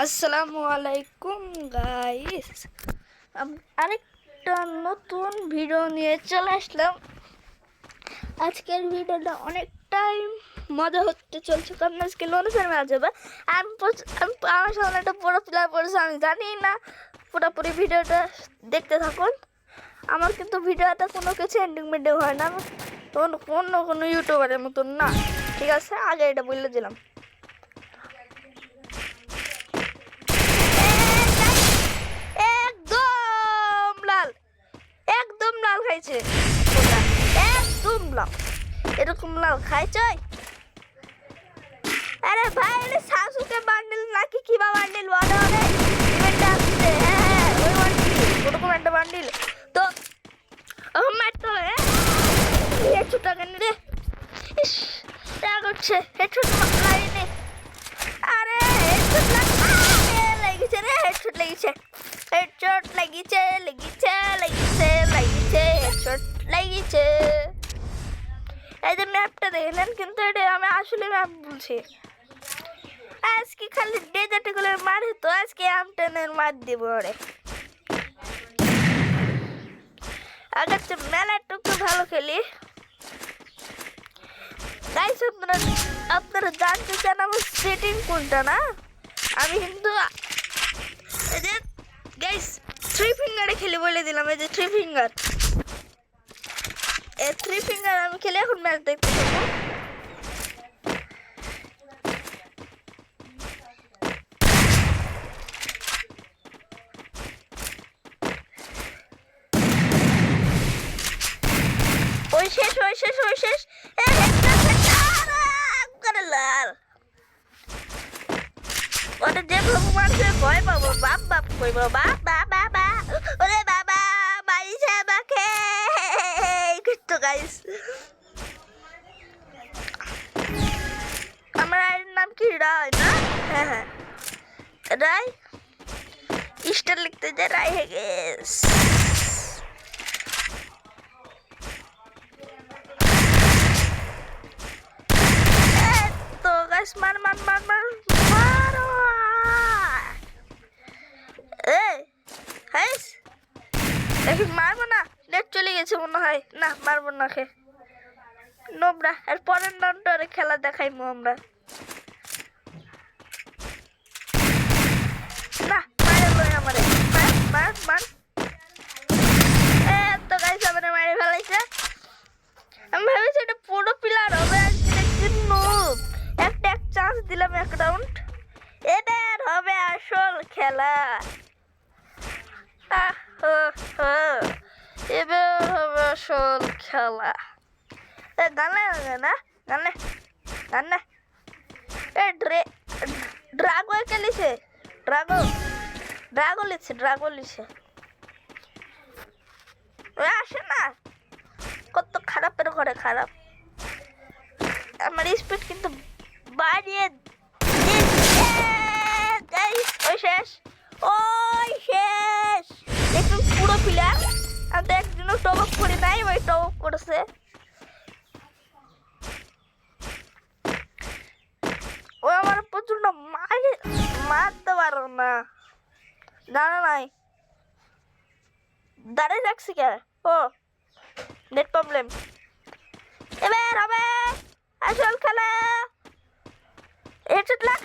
আসসালামু আলাইকুম গাইস, আরেকটা নতুন ভিডিও নিয়ে চলে আসলাম। আজকের ভিডিওটা অনেকটাই মজা হতে চলছে, কারণ আজকে লোনসের ম্যাচ হবে। আমার সামনে একটা পুরো প্লেয়ার পড়েছে, আমি জানি না। পুরোপুরি ভিডিওটা দেখতে থাকুন। আমার কিন্তু ভিডিওটা কোনো কিছু এন্ডিং মেন্ডিং হয় না, কোনো ইউটিউবারের মতন না, ঠিক আছে? আগে এটা বলে দিলাম। একদম লাল খাইছে, একদম লাল। এরকম লাল খাইছে? আরে ভাই, এটা সাসুকে বান্ডিল নাকি কিবা বান্ডিল বলে ইভেন্ট আসছে। হ্যাঁ, ওই বান্ডিল, ওরকম একটা বান্ডিল। তো মারতে হবে। হেডশট লাগানি রে, ইস রাগ হচ্ছে। হেডশট লাগানি, আরে হেডশট লাগিয়েছে রে, হেডশট লাগিয়েছে, হেডশট লাগিয়েছে, হেডশট লাগিয়েছে। এই যে ম্যাপটা দেখলেন, কিন্তু এটা আমি আসলে ম্যাপ বলছি। আজকে খালি ডেজার্টগুলোর মারে, তো আজকে আমটেনের মার দিব ওরে। আগে তো মেলাটুকু ভালো খেলি। গাইস, আপনারা জানতে চান আমার সেটিং কোনটা না? আমি কিন্তু এই যে গাইস 3 ফিঙ্গারে খেলি বলে দিলাম। এই যে 3 ফিঙ্গার, এই 3 ফিঙ্গার আমি খেলে এখন ম্যাচ দেখতে থাকবো। ওই শেষ লাল। ওটা যে ভগবানকে ভয় পাবো, বাপ কইব, বাবা ওরে বাবা মারিছে আমাকে। তো গাইস, আমার আইডির নাম কি? রায় না? হ্যাঁ, রায়। স্টার লিখতে যে রায় হয়ে গেছে। তো গাইস, মার মারো। দেখি মারবো না, নেট চলে গেছে মনে হয়। না, মারবো না খে নোবরা। আর পরের নন্টরে খেলা দেখাইমু আমরা। না, মারে লই আমারে, মার। তো গাইস, আমারে মারে ফেলাইছে। আমি ভেবেছি এটা পুরো প্লেয়ার হবে, আজকে নুব। একটা চান্স দিলাম, এক রাউন্ড। এবার হবে আসল খেলা। এবার হবে আসল খেলা। গানে ড্রাগো খেলিছে, ড্রাগো লিছে। আসে না, কত খারাপের ঘরে খারাপ। আমার স্পিড কিন্তু বাড়িয়ে ওই শেষ একটু পুরো প্লেয়ার। আমি তো একদিনও টপ আপ করি নাই, ওই টপ আপ করেছে। ও আমার প্রচন্ড মারতে পারো না, জানো নাই? দাঁড়িয়ে রাখছি কে? ও নেট প্রবলেম। এবার হবে আসল খেলা। হেডশট লাখ।